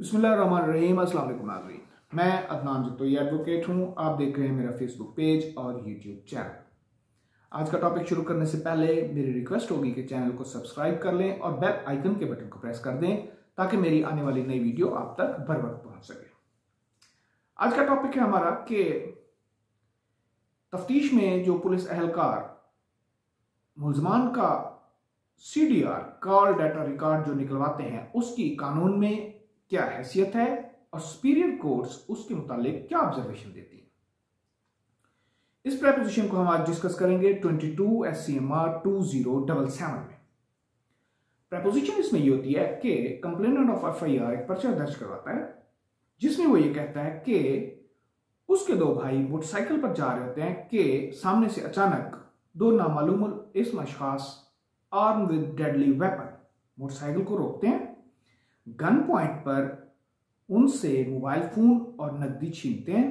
बिस्मिल्लाहिर्रहमानिर्रहीम। अस्सलाम वालेकुम नाज़रीन, मैं अदनान जत्तोई एडवोकेट हूँ। आप देख रहे हैं मेरा फेसबुक पेज और यूट्यूब चैनल। आज का टॉपिक शुरू करने से पहले मेरी रिक्वेस्ट होगी कि चैनल को सब्सक्राइब कर लें और बेल आइकन के बटन को प्रेस कर दें ताकि मेरी आने वाली नई वीडियो आप तक बर वक्त पहुंच सके। आज का टॉपिक है हमारा कि तफ्तीश में जो पुलिस अहलकार मुल्जमान का CDR कॉल डाटा रिकॉर्ड जो निकलवाते हैं उसकी कानून में क्या हैसियत है और सुपीरियर कोर्ट्स उसके मुतालिक क्या ऑब्जर्वेशन देती हैं। इस प्रेपोजिशन को हम आज डिस्कस करेंगे 22 SCMR 2077 में। प्रेपोजिशन इसमें ये होती है कि कंप्लेनेंट ऑफ FIR एक पर्चा दर्ज करवाता है जिसमें वो ये कहता है कि उसके दो भाई मोटरसाइकिल पर जा रहे होते हैं कि सामने से अचानक दो नामालूम इस्म अशखास arm with deadly weapon motorcycle को रोकते हैं, गन पॉइंट पर उनसे मोबाइल फोन और नकदी छीनते हैं।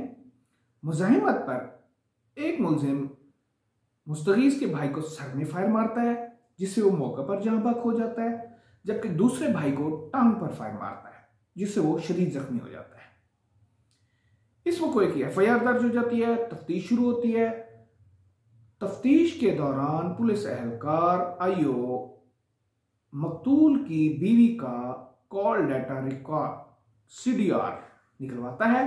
मुज़ाहिमत पर एक मुलजिम मुस्तगीज के भाई को सर में फायर मारता है जिससे वो मौके पर जहां बहक हो जाता है, जबकि दूसरे भाई को टांग पर फायर मारता है जिससे वो शदीद जख्मी हो जाता है। इस मौके की FIR दर्ज हो जाती है, तफ्तीश शुरू होती है। तफ्तीश के दौरान पुलिस अहलकार IO मकतूल की बीवी का कॉल डाटा रिकॉर्ड CDR निकलवाता है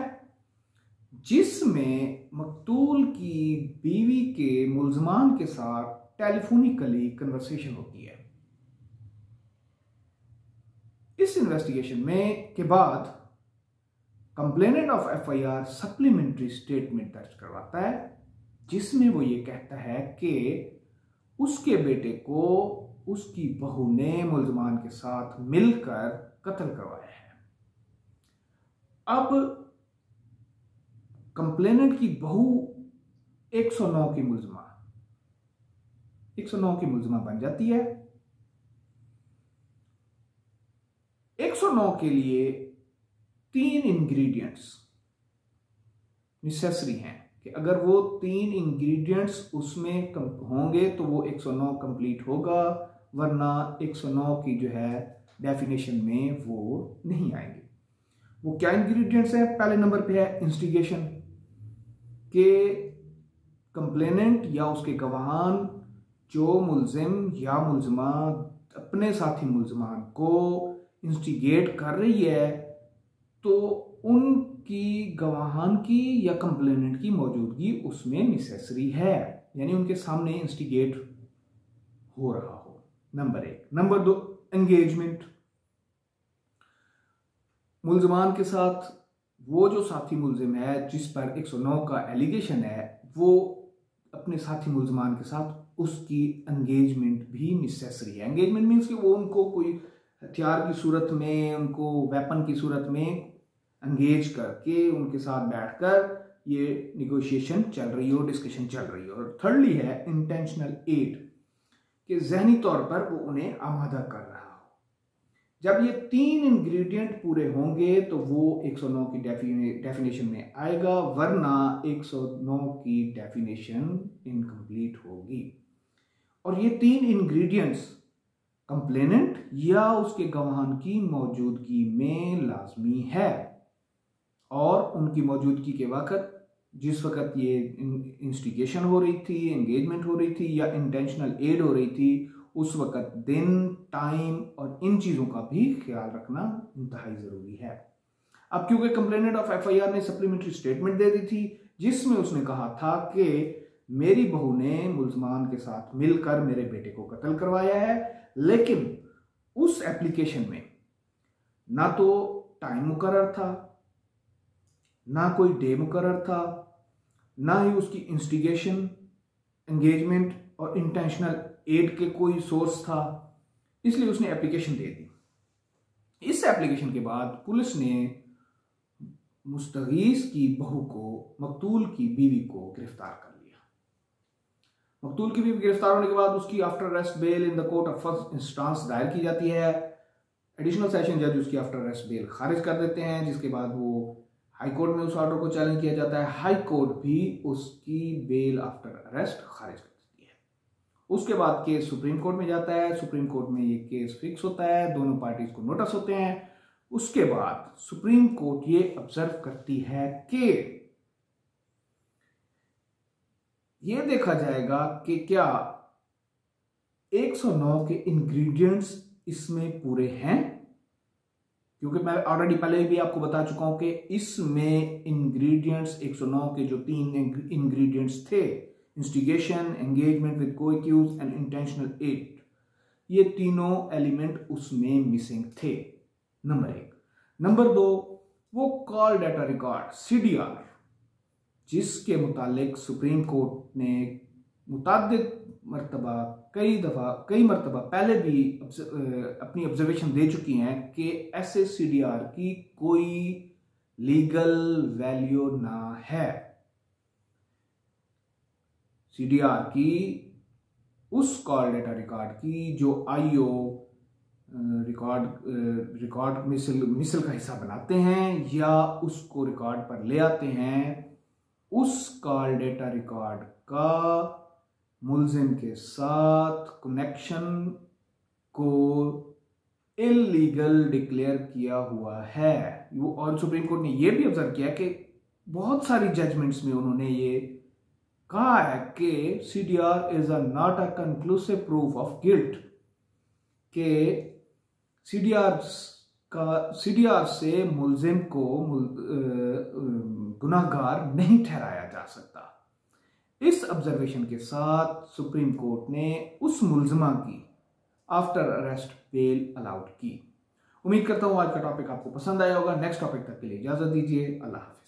जिसमें मकतूल की बीवी के मुल्जमान के साथ टेलीफोनिकली कन्वर्सेशन होती है। इस इन्वेस्टिगेशन में के बाद complainant of FIR supplementary statement दर्ज करवाता है जिसमें वो ये कहता है कि उसके बेटे को उसकी बहू ने मुल्जमान के साथ मिलकर कत्ल करवाया है। अब कंप्लेनेंट की बहू 109 की मुल्जमा बन जाती है। 109 के लिए 3 इंग्रेडिएंट्स नेसेसरी हैं कि अगर वो 3 इंग्रेडिएंट्स उसमें होंगे तो वो 109 कंप्लीट होगा, वरना 109 की जो है डेफिनेशन में वो नहीं आएंगे। वो क्या इंग्रेडिएंट्स हैं? पहले नंबर पे है इंस्टिगेशन, के कंप्लेनेंट या उसके गवाहान जो मुल्जिम या मुल्जिमा अपने साथी मुल्जिमान को इंस्टिगेट कर रही है तो उनकी गवाहान की या कंप्लेनेंट की मौजूदगी उसमें नेसेसरी है, यानी उनके सामने इंस्टिगेट हो रहा हो। नंबर 1। नंबर 2 एंगेजमेंट, मुल्जमान के साथ वो जो साथी मुल्जिम है जिस पर 109 का एलिगेशन है वो अपने साथी मुल्जमान के साथ उसकी एंगेजमेंट भी नेसेसरी है। एंगेजमेंट मीन्स कि वो उनको कोई हथियार की सूरत में, उनको वेपन की सूरत में एंगेज करके उनके साथ बैठकर ये निगोशिएशन चल रही हो, डिस्कशन चल रही हो। और थर्डली है इंटेंशनल एड, कि जहनी तौर पर वो उन्हें आमादा कर रहा हो। जब ये 3 इंग्रेडिएंट पूरे होंगे तो वो 109 की डेफिनेशन में आएगा, वरना 109 की डेफिनेशन इनकम्प्लीट होगी। और ये 3 इंग्रेडिएंट्स कंप्लेनेंट या उसके गवाहान की मौजूदगी में लाजमी है, और उनकी मौजूदगी के वक्त जिस वक्त ये इंस्टिगेशन हो रही थी, एंगेजमेंट हो रही थी या इंटेंशनल एड हो रही थी, उस वक्त दिन, टाइम और इन चीज़ों का भी ख्याल रखना इंतहाई ज़रूरी है। अब क्योंकि कंप्लेनेंट ऑफ FIR ने सप्लीमेंट्री स्टेटमेंट दे दी थी जिसमें उसने कहा था कि मेरी बहू ने मुल्जमान के साथ मिलकर मेरे बेटे को कत्ल करवाया है, लेकिन उस एप्लीकेशन में ना तो टाइम मुकर्रर था, ना कोई डे मुकर्रर था, ना ही उसकी इंस्टिगेशन, एंगेजमेंट और इंटेंशनल एड के कोई सोर्स था, इसलिए उसने एप्लीकेशन दे दी। इस एप्लीकेशन के बाद पुलिस ने मुस्तगीज की बहू को, मकतूल की बीवी को गिरफ्तार कर लिया। मकतूल की बीवी गिरफ्तार होने के बाद उसकी after arrest bell in the court of first instance दायर की जाती है। एडिशनल सेशन जज उसकी आफ्टर अरेस्ट बेल खारिज कर देते हैं, जिसके बाद वो हाई कोर्ट में उस ऑर्डर को चैलेंज किया जाता है। हाई कोर्ट भी उसकी बेल आफ्टर अरेस्ट खारिज कर देती है। उसके बाद केस सुप्रीम कोर्ट में जाता है। सुप्रीम कोर्ट में ये केस फिक्स होता है, दोनों पार्टीज को नोटिस होते हैं। उसके बाद सुप्रीम कोर्ट ये ऑब्जर्व करती है कि ये देखा जाएगा कि क्या 109 के इंग्रेडिएंट्स इसमें पूरे हैं, क्योंकि मैं ऑलरेडी पहले भी आपको बता चुका हूं कि इसमें इंग्रेडिएंट्स 109 के जो 3 इंग्रेडिएंट्स थे, instigation, engagement with co-accused and intentional act, ये तीनों एलिमेंट उसमें मिसिंग थे, नंबर 1। नंबर 2, वो कॉल डाटा रिकॉर्ड CDR, जिसके मुतालिक सुप्रीम कोर्ट ने मुताद्दिद मरतबा कई मरतबा पहले भी अपनी ऑब्जर्वेशन दे चुकी हैं कि ऐसे CDR की कोई लीगल वैल्यू ना है। CDR की, उस कॉल डाटा रिकॉर्ड की जो IO रिकॉर्ड मिसल का हिस्सा बनाते हैं या उसको रिकॉर्ड पर ले आते हैं, उस कॉल डाटा रिकॉर्ड का मुल्जिम के साथ कनेक्शन को इलीगल डिक्लेयर किया हुआ है। और सुप्रीम कोर्ट ने यह भी ऑब्जर्व किया कि बहुत सारी जजमेंट्स में उन्होंने ये कहा है कि CDR is not a conclusive proof of guilt, के CDR से मुल्जिम को गुनाहगार नहीं ठहराया जा सकता। इस ऑब्जर्वेशन के साथ सुप्रीम कोर्ट ने उस मुल्जिमा की आफ्टर अरेस्ट बेल अलाउड की। उम्मीद करता हूं आज का टॉपिक आपको पसंद आया होगा। नेक्स्ट टॉपिक तक के लिए इजाजत दीजिए। अल्लाह हाफिज।